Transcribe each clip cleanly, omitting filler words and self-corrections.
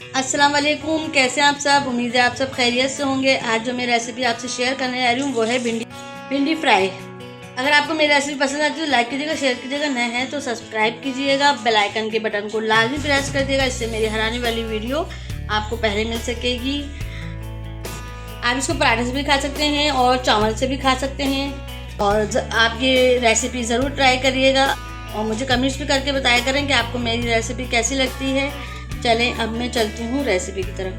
अस्सलाम वालेकुम, कैसे हैं आप सब। उम्मीद है आप सब खैरियत से होंगे। आज जो मैं रेसिपी आपसे शेयर करने आ रही हूँ वो है भिंडी फ्राई। अगर आपको मेरी रेसिपी पसंद आती है तो लाइक कीजिएगा, शेयर कीजिएगा, नए हैं तो सब्सक्राइब कीजिएगा, बेल आइकन के बटन को लाजमी प्रेस कर दिएगा, इससे मेरी हर आने वाली वीडियो आपको पहले मिल सकेगी। आप इसको पराठे से भी खा सकते हैं और चावल से भी खा सकते हैं। और आप ये रेसिपी ज़रूर ट्राई करिएगा और मुझे कमेंट्स भी करके बताया करें कि आपको मेरी रेसिपी कैसी लगती है। चलें अब मैं चलती हूँ रेसिपी की तरफ।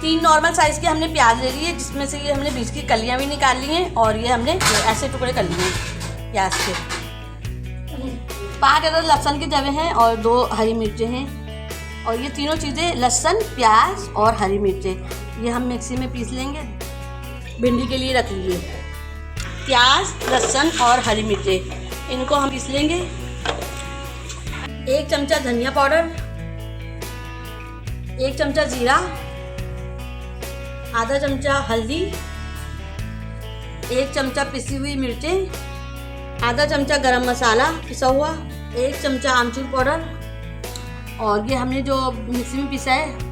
3 नॉर्मल साइज़ के हमने प्याज ले लिए, जिसमें से ये हमने बीच की कलियाँ भी निकाल ली हैं और ये हमने ऐसे टुकड़े कर लिए हैं प्याज के। 5 अदद लहसुन के जवे हैं और 2 हरी मिर्चें हैं। और ये तीनों चीज़ें लहसुन, प्याज और हरी मिर्चें ये हम मिक्सी में पीस लेंगे। भिंडी के लिए रख लीजिए प्याज, लहसुन और हरी मिर्चें, इनको हम पीस लेंगे। 1 चमचा धनिया पाउडर, 1 चमचा जीरा, आधा चमचा हल्दी, 1 चमचा पिसी हुई मिर्चें, आधा चमचा गरम मसाला पिसा हुआ, 1 चमचा आमचूर पाउडर। और ये हमने जो मिक्सी में पिसा है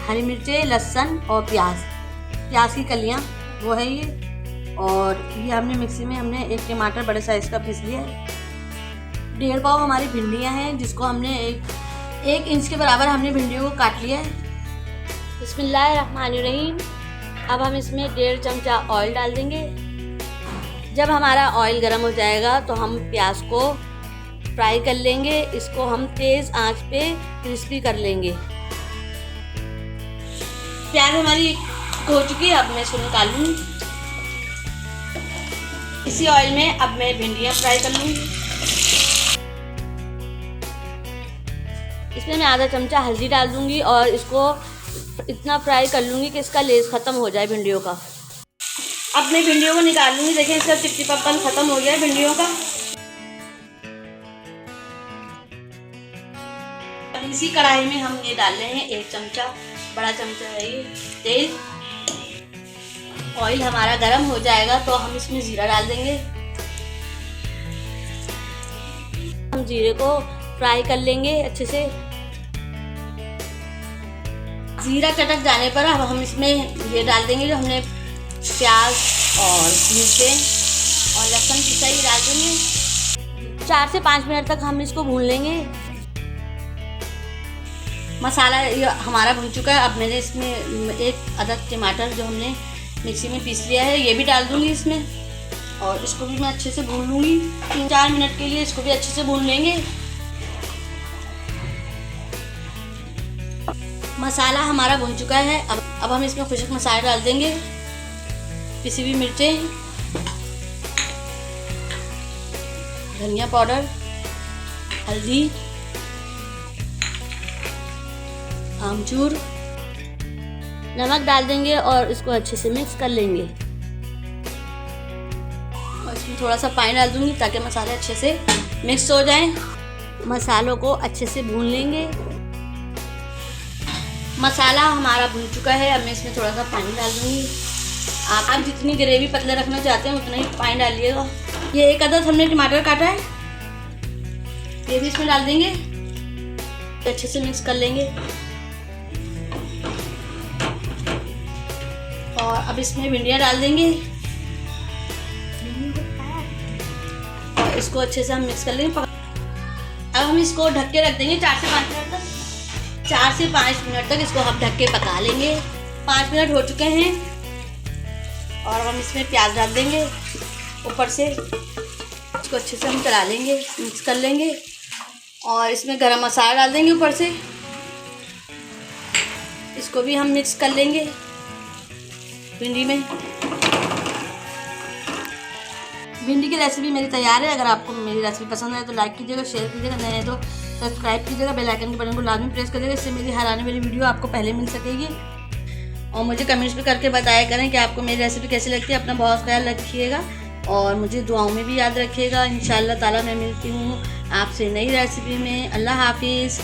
हरी मिर्चें, लहसुन और प्याज की कलियाँ वो है ये। और ये हमने मिक्सी में 1 टमाटर बड़े साइज़ का पीस लिया है। 1.5 पाव हमारी भिंडियाँ हैं, जिसको हमने 1 इंच के बराबर हमने भिंडियों को काट लिया है। बिस्मिल्लाहिर्रहमानिर्रहीम। अब हम इसमें 1.5 चमचा ऑयल डाल देंगे। जब हमारा ऑयल गर्म हो जाएगा तो हम प्याज को फ्राई कर लेंगे। इसको हम तेज़ आंच पे क्रिस्पी कर लेंगे। प्याज हमारी हो चुकी है, अब मैं इसको निकाल लूँगी। इसी ऑयल में अब मैं भिंडियाँ फ्राई कर लूँगी। इसमें मैं आधा चमचा हल्दी डाल दूँगी और इसको इतना फ्राई कर लूँगी कि इसका लेस ख़त्म हो जाए भिंडियों का। अब मैं भिंडियों को निकाल लूँगी। देखिए इसका चिपचिपापन ख़त्म हो गया है भिंडियों का। अब इसी कढ़ाई में हम ये डाल रहे हैं 1 चमचा, बड़ा चमचा है ये तेल। ऑयल हमारा गर्म हो जाएगा तो हम इसमें जीरा डाल देंगे। हम जीरे को फ्राई कर लेंगे अच्छे से। जीरा चटक जाने पर अब हम इसमें ये डाल देंगे जो हमने प्याज और मिर्चें और लहसुन पिसा ही डाल देंगे। 4 से 5 मिनट तक हम इसको भून लेंगे। मसाला ये हमारा भून चुका है। अब मैंने इसमें 1 अदद टमाटर जो हमने मिक्सी में पीस लिया है ये भी डाल दूंगी इसमें, और इसको भी मैं अच्छे से भून लूँगी। 3-4 मिनट के लिए इसको भी अच्छे से भून लेंगे। मसाला हमारा भून चुका है। अब हम इसमें खुशक मसाला डाल देंगे। पिसी हुई मिर्चें, धनिया पाउडर, हल्दी, आमचूर, नमक डाल देंगे और इसको अच्छे से मिक्स कर लेंगे। और इसमें थोड़ा सा पानी डाल दूंगी ताकि मसाले अच्छे से मिक्स हो जाएं। मसालों को अच्छे से भून लेंगे। मसाला हमारा भून चुका है। अब मैं इसमें थोड़ा सा पानी डाल दूंगी। आप जितनी ग्रेवी पतले रखना चाहते हैं उतना ही पानी डालिएगा। ये 1 अदद हमने टमाटर काटा है, ये भी इसमें डाल देंगे। अच्छे से मिक्स कर लेंगे। और अब इसमें भिंडियाँ डाल देंगे और इसको अच्छे से हम मिक्स कर लेंगे। अब हम इसको ढक के रख देंगे 4 से 5 मिनट तक। 4 से 5 मिनट तक इसको हम ढक के पका लेंगे। 5 मिनट हो चुके हैं और हम इसमें प्याज डाल देंगे ऊपर से। इसको अच्छे से हम चला लेंगे, मिक्स कर लेंगे। और इसमें गरम मसाला डाल देंगे ऊपर से। इसको भी हम मिक्स कर लेंगे भिंडी में। भिंडी की रेसिपी मेरी तैयार है। अगर आपको मेरी रेसिपी पसंद आए तो लाइक कीजिएगा, शेयर कीजिएगा, नए हैं तो सब्सक्राइब कीजिएगा, बेल आइकन के बटन को लाजमी प्रेस करिएगा, इससे मेरी हर आने वाली वीडियो आपको पहले मिल सकेगी। और मुझे कमेंट्स भी करके बताया करें कि आपको मेरी रेसिपी कैसी लगती है। अपना बहुत ख्याल रखिएगा और मुझे दुआओं में भी याद रखिएगा। इंशाअल्लाह ताला मैं मिलती हूँ आपसे नई रेसिपी में। अल्लाह हाफिज़।